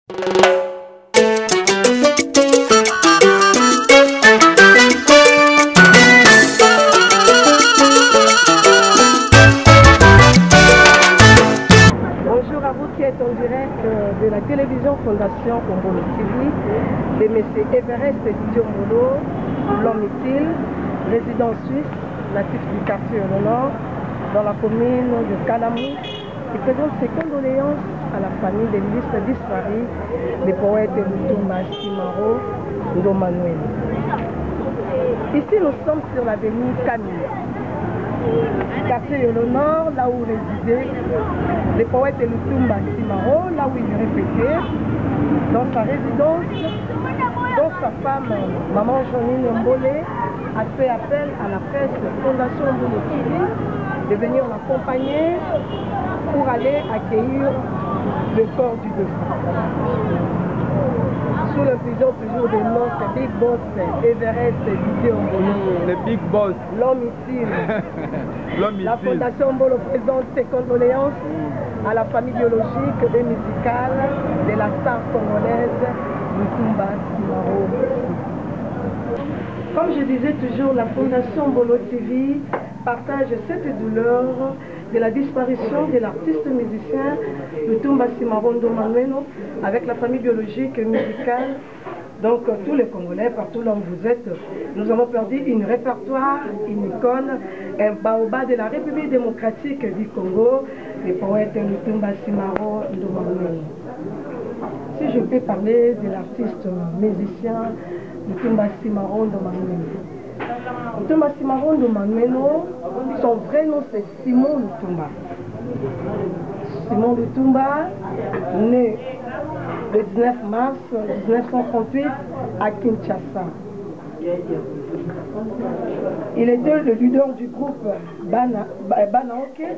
Bonjour à vous qui êtes en direct de la télévision Fondation Ombolo TV, de M. Everest Diombolo, l'homme utile, résident suisse, natif du quartier au nord, dans la commune de Kalamou, qui présente ses condoléances à la famille des ministres disparus, les poètes Lutumba Simaro, Ndo Manuel. Ici, nous sommes sur l'avenue Camille, quartier au nord, là où résidait le poète Lutumba Simaro, là où il répétait, dans sa résidence, dont sa femme, maman Jeanine Mbolé, a fait appel à la presse Fondation Ombolo TV de venir l'accompagner pour aller accueillir le corps du défunt. Sous l'infusion toujours de notre big boss Everest Diombolo. Le big boss. L'homme utile. La Fondation Ombolo présente ses condoléances à la famille biologique et musicale de la star congolaise Lutumba Simaro. Comme je disais toujours, la Fondation Ombolo TV partage cette douleur de la disparition de l'artiste musicien Lutumba Simaro Ndo Manuel avec la famille biologique et musicale. Donc tous les Congolais, partout là où vous êtes, nous avons perdu une répertoire, une icône, un baobab de la République démocratique du Congo, le poète Lutumba Simaro Ndo Manuel. Si je peux parler de l'artiste musicien Lutumba Simaro Ndo Manuel. Lutumba Simaro Ndo Manuel, son vrai nom c'est Simon Lutumba. Simon Lutumba, né le 19 mars 1938 à Kinshasa. Il était le leader du groupe Banaoke,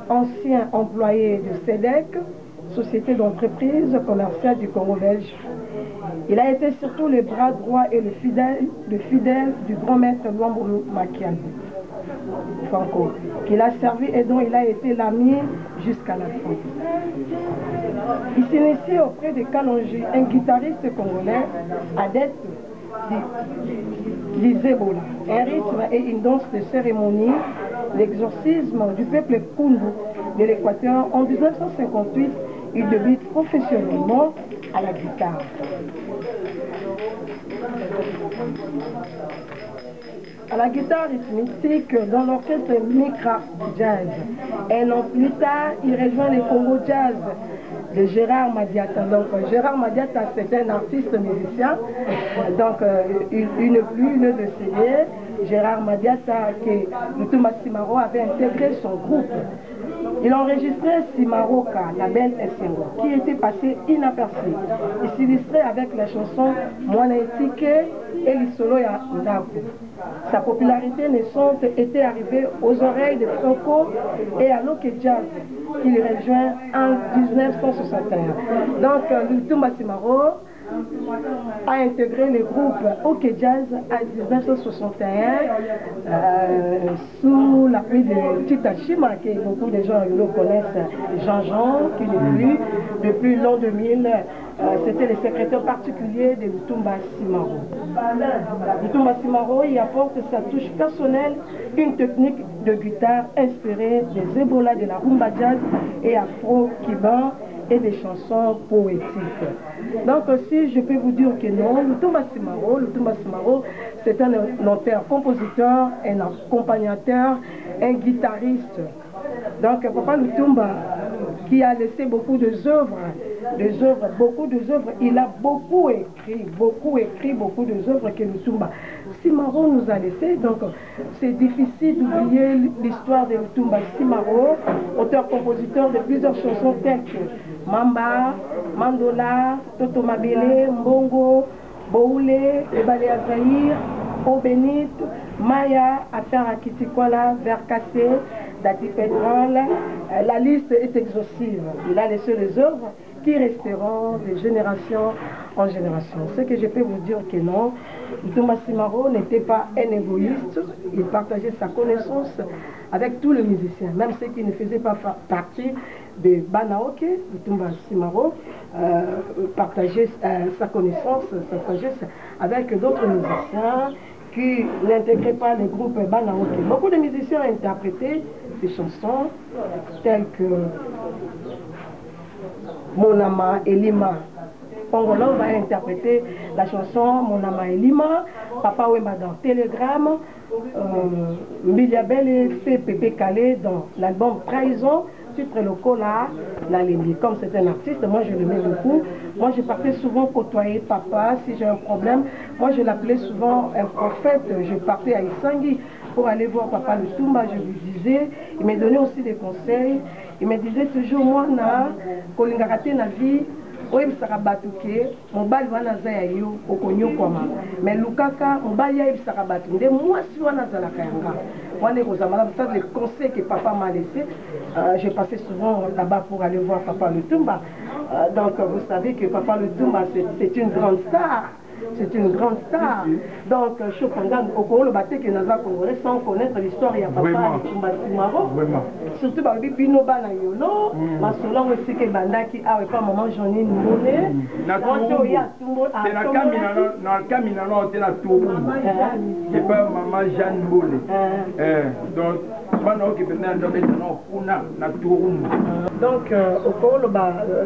ancien employé de SEDEC, Société d'entreprise commerciale du Congo belge. Il a été surtout le bras droit et le fidèle du grand maître Luambo Makiadi, Franco, qu'il a servi et dont il a été l'ami jusqu'à la fin. Il s'initie auprès de Kalonji, un guitariste congolais adepte l'Izebola, un rythme et une danse de cérémonie, l'exorcisme du peuple Kundu de l'Équateur. En 1958, il débute professionnellement à la guitare. À la guitare rythmique dans l'orchestre Micra Jazz. Un an plus tard, il rejoint les Congo Jazz de Gérard Madiata. Donc Gérard Madiata, c'est un artiste musicien. Donc il ne plus le décédé. Gérard Madiata, que Lutumba Simaro avait intégré son groupe. Il enregistrait Simaroka, la belle Essengo, qui était passée inaperçue. Il s'illustrait avec la chanson Mwana Etike et l'Isolo ya Ndako. Sa popularité naissante était arrivée aux oreilles de Franco et à Loke Jazz, qu'il rejoint en 1961. Donc Lutumba Simaro a intégré le groupe OK Jazz en 1961 sous l'appui de Tita Chima, que beaucoup de gens le connaissent, Jean-Jean, qui n'est plus depuis l'an 2000. C'était le secrétaire particulier de Lutumba Simaro. Lutumba Simaro y apporte sa touche personnelle, une technique de guitare inspirée des ébaulas de la rumba jazz et afro-cubain et des chansons poétiques. Donc aussi, je peux vous dire que non, Lutumba Simaro, c'est un auteur, compositeur, un accompagnateur, un guitariste. Donc Papa Lutumba, qui a laissé beaucoup d'œuvres, il a beaucoup écrit beaucoup d'œuvres que Lutumba Simaro nous a laissé. Donc c'est difficile d'oublier l'histoire de Lutumba Simaro, auteur-compositeur de plusieurs chansons telles que Mamba, Mandola, Toto Mabele, Mbongo, Boule, Ebale Azaïr, Eau Bénite, Maya, Affaire à Kitikola, Vers Cassé, Dati Pétrole. La liste est exhaustive. Il a laissé les œuvres qui resteront de génération en génération. Ce que je peux vous dire que non, Lutumba Simaro n'était pas un égoïste. Il partageait sa connaissance avec tous les musiciens, même ceux qui ne faisaient pas partie de Banaoke, Lutumba Simaro, partager sa connaissance, sa sagesse avec d'autres musiciens qui n'intégraient pas le groupe Banaoke. Beaucoup de musiciens ont interprété des chansons telles que Monama Elima. Pongolo va interpréter la chanson Monama Elima, Papa Wemba dans Telegram, Mbiliabel fait Pépé Calé dans l'album Trahison, titre local là, Nalémi. Comme c'est un artiste, moi je l'aimais beaucoup. Moi je partais souvent côtoyer papa si j'ai un problème. Moi je l'appelais souvent un prophète. Je partais à Isangi pour aller voir papa Lutumba, je lui disais, il me donnait aussi des conseils. Il me disait toujours, moi, na kolingakate na vie, oyebisaka bato ke mobali wana aza ya yo okonyokwama mais lukaka mobali ayebisaka bato nde mwasi wana azalaka yanga wana ekozala ça le conseil que papa m'a laissé. J'ai passé souvent là-bas pour aller voir papa Lutumba. Donc vous savez que papa Lutumba c'est une grande star. C'est une grande star. Donc, je suis content au bateau que nous avons congolais sans connaître l'histoire de papa Lutumba Simaro. Surtout par le Bino Bana Yolo, ma solange aussi que Bandaki a pas maman Janine Mbone. C'est la camina non, c'est la tour. C'est pas maman Jeanne Mbone. Donc, donc,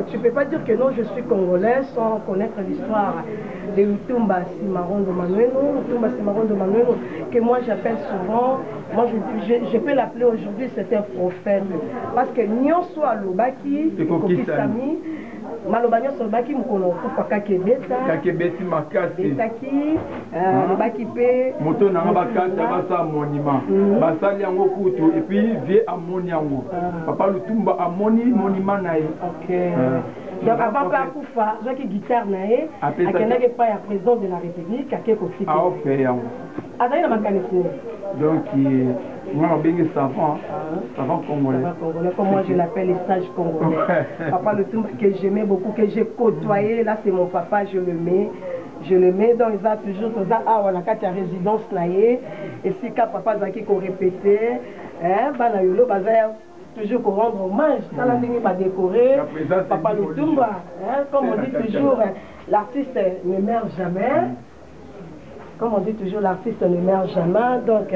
tu ne peux pas dire que non, je suis congolais sans connaître l'histoire de Lutumba Simaro de Manueno, Lutumba Simaro de Manueno, que moi j'appelle souvent, moi je peux l'appeler aujourd'hui, c'est un prophète. Parce que Nyonso Alobaki, Kokisami, Malobagnon Solbaki, Moukono, Kupaka Beti Makasi, Betaki, Lobaki Pe, Moto Nambaka, Tabasa Monument, Basali Yango Kutu, et puis vie à Moniango. Papa Lutumba à Monument Naï. Ok. Donc avant pas Koufa, j'ai qui guitare Naï, à qui n'a pas la président de la République, à qui Kofi. Ah, ok. Azaï na Makanesi. Donc, moi, je suis savant, savant congolais. Comme moi je l'appelle, les sages congolais. Papa Lutumba que j'aimais beaucoup, que j'ai côtoyé, là c'est mon papa, je le mets. Je le mets dans les arts toujours, on a quatre résidence naïe, et si quand papa Zaki qu'on répétait, Bana Yolo, toujours qu'on rendre hommage, ça la ligne pas décoré, papa Lutumba, comme on dit toujours, l'artiste ne meurt jamais. Comme on dit toujours, l'artiste ne meurt jamais. Donc,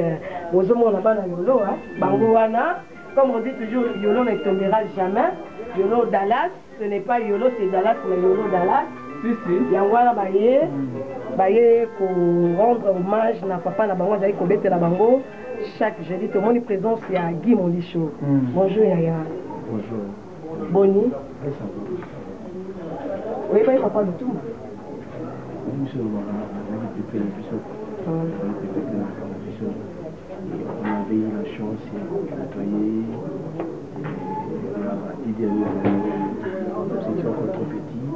aux hommes, on a pas Yolo, Bangouana. Comme on dit toujours, Yolo ne tombera jamais. Yolo Dallas, ce n'est pas Yolo, c'est Dallas, mais Yolo Dallas. Si, si. Yangwana Baye, pour rendre hommage à papa, na bango, j'allais combattre la bango. Chaque jeudi, tout le monde est présent, c'est à Guy Mondicho. Bonjour Yaya. Bonjour. Boni. Oui, papa de tout. On avait eu la chance de côtoyer la 10 dernières années. Nous étions encore trop petits.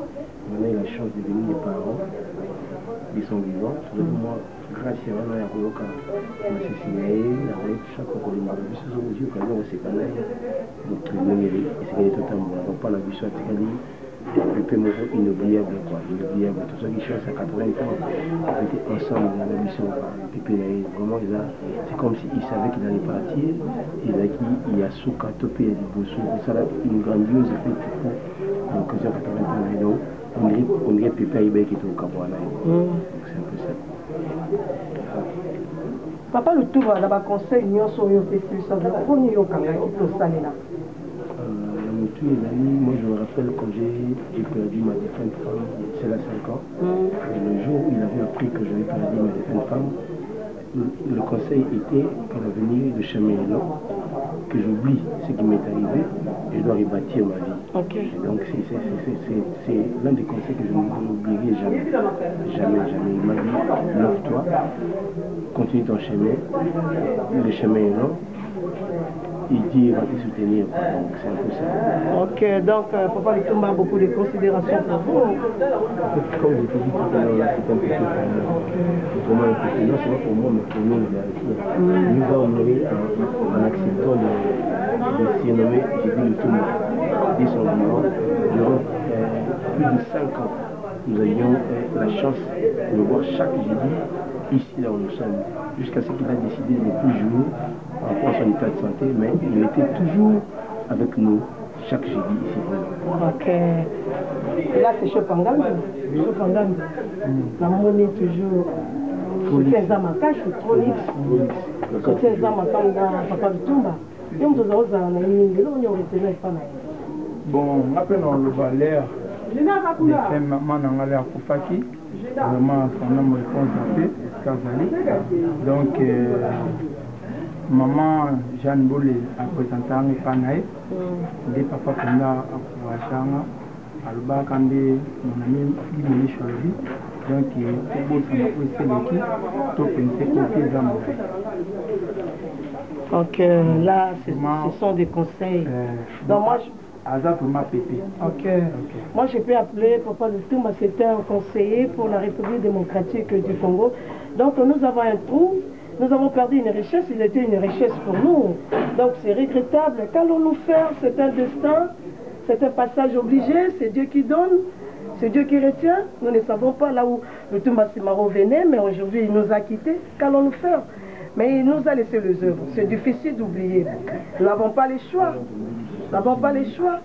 On a eu la chance de devenir des parents. Ils sont vivants. Moi, grâce à eux, on a assassiné avec chaque fois qu'on les marre. Nous sommes aux yeux quand on s'est connus. Notre numérique, c'est totalement. On n'a pas la vision de Pépé Moro inoubliable, quoi, inoubliable. Tout ça qui change à 80 ans, on était ensemble dans la mission. Pépé vraiment, c'est comme s'il savait qu'il allait partir. Il a Souka Topé et Bossou. Ça a une grandiose fête pour l'occasion de 80 ans. Et donc, on dirait Pépé Ibe qui était au Cameroun. C'est un peu ça. Papa le tour à la conseil, nous sommes au festival, ça veut dire qu'on y est au Cameroun, qui là. Moi je me rappelle quand j'ai perdu ma défunte femme, c'est là 5 ans. Et le jour où il avait appris que j'avais perdu ma défunte femme, le conseil était qu'à l'avenir de chemin est long, que j'oublie ce qui m'est arrivé et je dois rebâtir ma vie. Et donc c'est l'un des conseils que je n'oublierai jamais. Jamais, jamais. Il m'a dit, lève-toi, continue ton chemin, le chemin est long. Il dit va te soutenir, donc c'est un peu ça. Ok, donc Papa Lutumba a beaucoup de considérations pour vous. Comme je t'ai dit tout à l'heure, c'est un peu ça pour moi. Non seulement pour moi, mais pour nous, il nous a honoré en acceptant de s'y nommer Jésus Lutumba. Dès son nom, durant plus de 5 ans, nous avions la chance de le voir chaque jeudi, ici là où nous sommes, jusqu'à ce qu'il a décidé de ne plus jouer par rapport à son état de santé, mais il était toujours avec nous chaque jeudi ici. Ok. Et là, c'est Chopangam. Chopangam. La monnaie toujours. Soutien Zamaka, je suis trop libre. Soutien Zamaka, Papa Lutumba. Bon, on appelle dans le balai. C'est maman dans l'air Koufaki. Vraiment, son nom est constaté, Kazali. Donc, maman Jeanne Bolle a présenté un panaï. Des papa Penda à Kouachanga. Alba Kandé, mon ami Guimini Chouavi. Donc, il faut que donc là, ce sont des conseils. Donc moi, moi, je peux appeler Papa Lutumba, c'était un conseiller pour la République démocratique du Congo. Donc nous avons un trou, nous avons perdu une richesse, il était une richesse pour nous. Donc c'est regrettable. Qu'allons-nous faire? C'est un destin, c'est un passage obligé, c'est Dieu qui donne. C'est Dieu qui retient. Nous ne savons pas là où Lutumba Simaro venait, mais aujourd'hui il nous a quittés. Qu'allons-nous faire? Mais il nous a laissé les œuvres. C'est difficile d'oublier. Nous n'avons pas les choix. Nous n'avons pas les choix.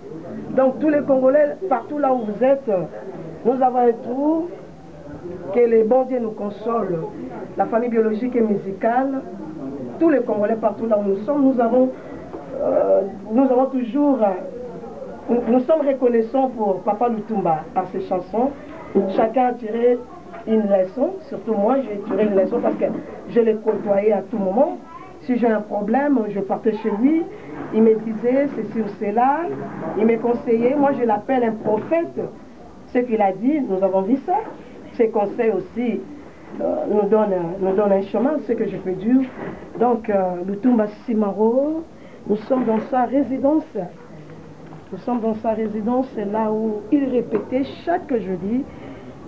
Donc tous les Congolais, partout là où vous êtes, nous avons un trou. Que les bons dieux nous consolent. La famille biologique et musicale, tous les Congolais partout là où nous sommes, nous avons toujours... Nous sommes reconnaissants pour Papa Lutumba par ses chansons. Chacun a tiré une leçon, surtout moi j'ai tiré une leçon parce que je l'ai côtoyé à tout moment. Si j'ai un problème, je partais chez lui, il me disait ceci ou cela, il me conseillait, moi je l'appelle un prophète. Ce qu'il a dit, nous avons vu ça. Ses conseils aussi nous donnent un chemin, ce que je peux dire. Donc Lutumba Simaro, nous sommes dans sa résidence. Nous sommes dans sa résidence, c'est là où il répétait chaque jeudi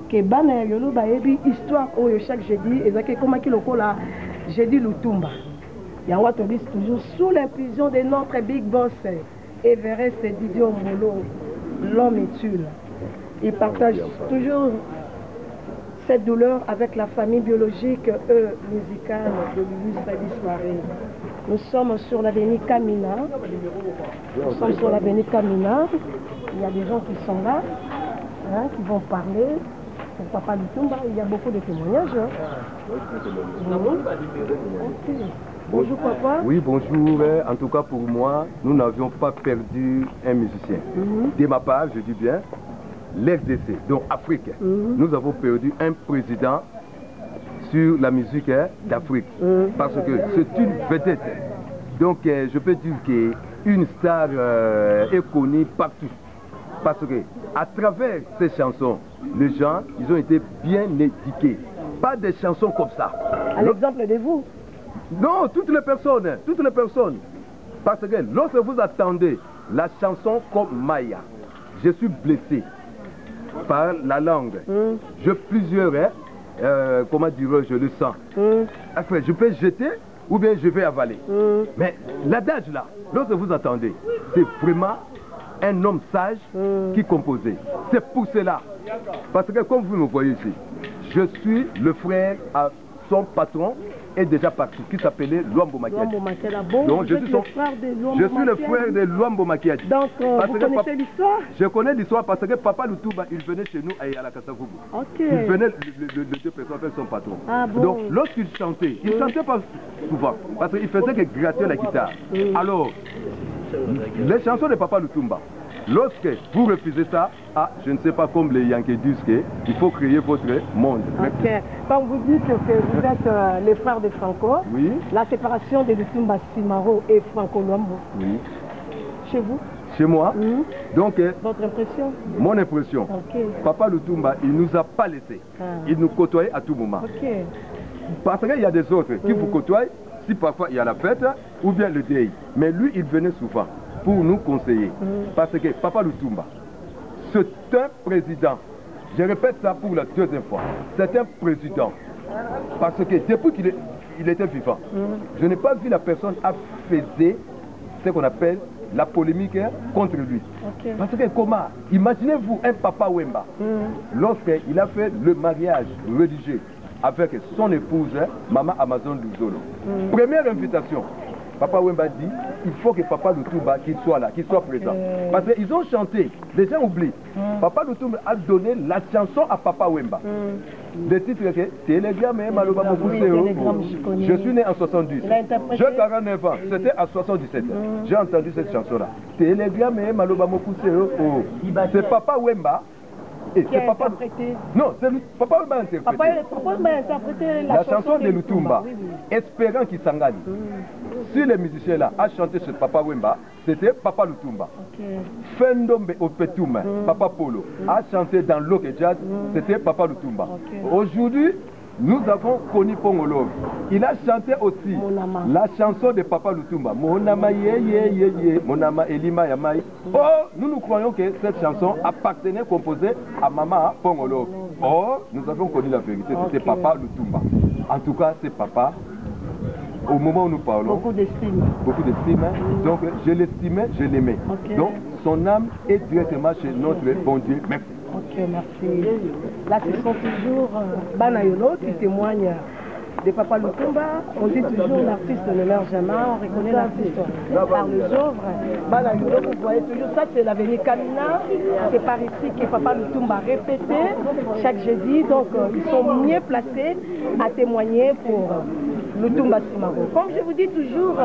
que Bana Yolo Baebi, histoire où chaque jeudi, et ça comme qui le là, jeudi Lutumba. Yanwa Tobis toujours sous l'impulsion de notre big boss, Everest Didier Molo, l'homme utile. Il partage toujours cette douleur avec la famille biologique musicale de l'illustre disparu. Nous sommes sur l'avenue Kamina. Nous sommes sur l'avenue Kamina. Il y a des gens qui sont là, hein, qui vont parler. Pour Papa Lutumba, il y a beaucoup de témoignages. Hein. Okay. Bonjour papa. Oui, bonjour. En tout cas pour moi, nous n'avions pas perdu un musicien. De ma part, je dis bien, l'RDC, donc Afrique. Nous avons perdu un président sur la musique d'Afrique. Parce que c'est une vedette. Donc je peux dire qu'une star est connue partout. Parce que à travers ces chansons, les gens, ils ont été bien éduqués. Pas des chansons comme ça. À l'exemple de vous? Non, toutes les personnes, toutes les personnes. Parce que lorsque vous attendez la chanson comme Maya, je suis blessé par la langue. Je plusieurs, comment dirais-je, le sang. Après, je peux jeter ou bien je vais avaler. Mais l'adage là, lorsque vous attendez, c'est vraiment un homme sage qui composait. C'est pour cela. Parce que comme vous me voyez ici, je suis le frère à son patron est déjà parti, qui s'appelait Luambo Makiadji. Donc je suis le frère de Luambo Makiadji. Donc vous connaissez l'histoire? Je connais l'histoire parce que Papa Lutumba, il venait chez nous à la Kassavubu. Il venait les deux personnes avec son patron. Donc lorsqu'il chantait, il ne chantait pas souvent parce qu'il faisait que gratter la guitare. Alors, les chansons de Papa Lutumba, lorsque vous refusez ça, je ne sais pas comme les Yankees disent qu'il faut créer votre monde. Ok. Quand vous dites que vous êtes les frères de Franco, oui. La séparation de Lutumba Simaro et Franco Luambo, oui. Chez vous? Chez moi. Donc, votre impression? Mon impression. Papa Lutumba, il ne nous a pas laissé. Il nous côtoyait à tout moment. Parce qu'il y a des autres qui vous côtoient, si parfois il y a la fête ou bien le deuil. Mais lui, il venait souvent pour nous conseiller. Parce que Papa Lutumba, c'est un président. Je répète ça pour la deuxième fois. C'est un président. Parce que depuis qu'il était vivant, je n'ai pas vu la personne à faire ce qu'on appelle la polémique contre lui. Parce que comment? Imaginez-vous un Papa Wemba, lorsqu'il a fait le mariage religieux avec son épouse, Maman Amazon Luzolo. Première invitation. Papa Wemba dit, il faut que Papa Lutumba qu'il soit là, qu'il soit présent. Parce qu'ils ont chanté, les gens oublient. Papa Lutumba a donné la chanson à Papa Wemba. Le titre est Télégramme et Maloba Mokuseo. Je suis né en 70. J'ai 49 ans, c'était en 77. J'ai entendu cette chanson-là. Télégramme et Maloba Mokuseo. C'est Papa Wemba. Et c'est Papa interprété. Non, c'est Papa Wemba interprété. Papa Wemba a interprété la chanson de Lutumba, espérant qu'il s'engage. Si les musiciens là a chanté chez Papa Wemba, c'était Papa Lutumba. Fendombe Opetum, Papa Polo, a chanté dans Loke Jazz, c'était Papa Lutumba. Aujourd'hui, nous avons connu Pongolov. Il a chanté aussi la chanson de Papa Lutumba. Monama ye ye ye ye, Monama Elima Yamai. Or, nous croyons que cette chanson appartenait, composée à Mama Pongolov. Or, nous avons connu la vérité, c'était Papa Lutumba. En tout cas, c'est Papa. Au moment où nous parlons, beaucoup d'estime. Donc, je l'estimais, je l'aimais. Donc, son âme est directement chez notre bon Dieu. Merci. Ok, merci. Là, ce sont toujours Banayolo qui témoignent de Papa Lutumba. On dit toujours l'artiste ne meurt jamais, on reconnaît l'artiste par les œuvres. Banayolo, vous voyez toujours ça, c'est l'avenue Kamina. C'est par ici que Papa Lutumba a répété chaque jeudi. Donc, ils sont mieux placés à témoigner pour Lutumba Simaro. Comme je vous dis toujours,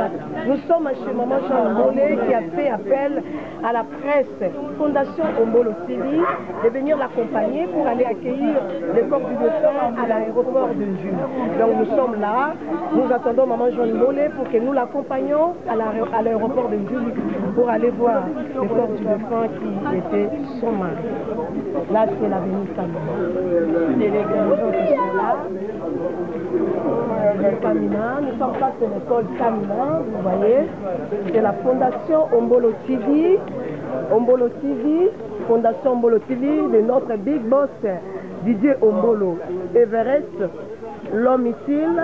nous sommes chez Maman Jean Mollet qui a fait appel à la presse, Fondation Ombolo TV, de venir l'accompagner pour aller accueillir le corps du défunt à l'aéroport de Jules. Donc nous sommes là, nous attendons Maman Jean Mollet pour que nous l'accompagnions à l'aéroport de Jules pour aller voir le corps du défunt qui était son mari. Là c'est l'avenue Kamina. Et les gens qui sont là. Nous sommes face à l'école Kamina, vous voyez, c'est la fondation Ombolo TV, fondation Ombolo TV de notre big boss Didier Ombolo, Everest, l'homme utile,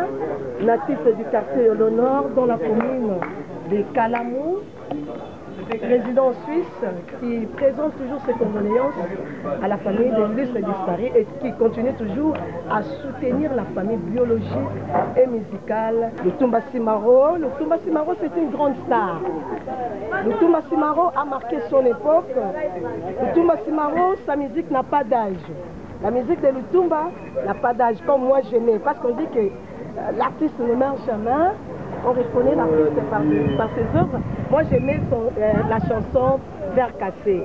natif du quartier de Nord dans la commune de Kalamou, résident suisse, qui présente toujours ses condoléances à la famille de l'illustre disparu et qui continue toujours à soutenir la famille biologique et musicale. Lutumba Simaro, c'est une grande star. Lutumba Simaro a marqué son époque. Lutumba Simaro, sa musique n'a pas d'âge. La musique de Lutumba n'a pas d'âge, comme moi j'aimais, parce qu'on dit que l'artiste ne meurt jamais. On reconnaît l'artiste par ses œuvres. Moi j'aimais la chanson Vers cassé.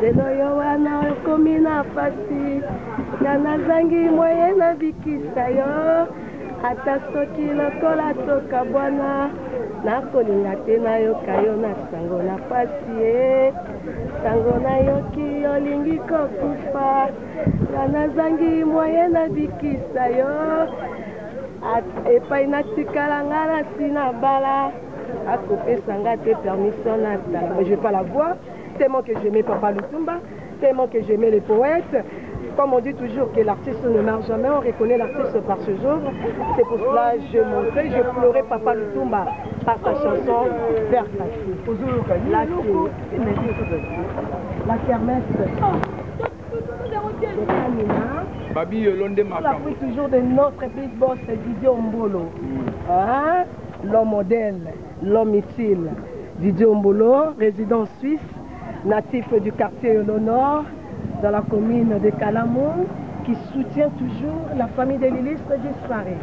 Lelo wana komi na pasi na zangi moye na bikisa yo ata soki lokola toka bwana nakolinga te nayoka yo na sango na pasi sango nayoki olingi kokufa na zangi moye na bikisa yo epai natikala nga na nsina bala akopesa nga te permission natala. Je ne vais pas la voir, tellement que j'aimais Papa Lutumba, tellement que j'aimais les poètes. Comme on dit toujours que l'artiste ne meurt jamais, on reconnaît l'artiste par ses œuvres. C'est pour cela que je montrais, je pleurais Papa Lutumba par sa chanson Vers cassé. Là, c'est la kermesse de Kamina. On l'a pris toujours de notre big boss Didier Ombolo. Hein? L'homme modèle, l'homme utile. Didier Ombolo, résident suisse, natif du quartier de Nord, dans la commune de Kalamou, qui soutient toujours la famille de l'illustre disparu.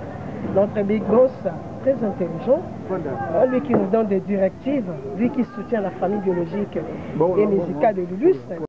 Notre big boss, très intelligent, lui qui nous donne des directives, lui qui soutient la famille biologique et musicale de l'illustre.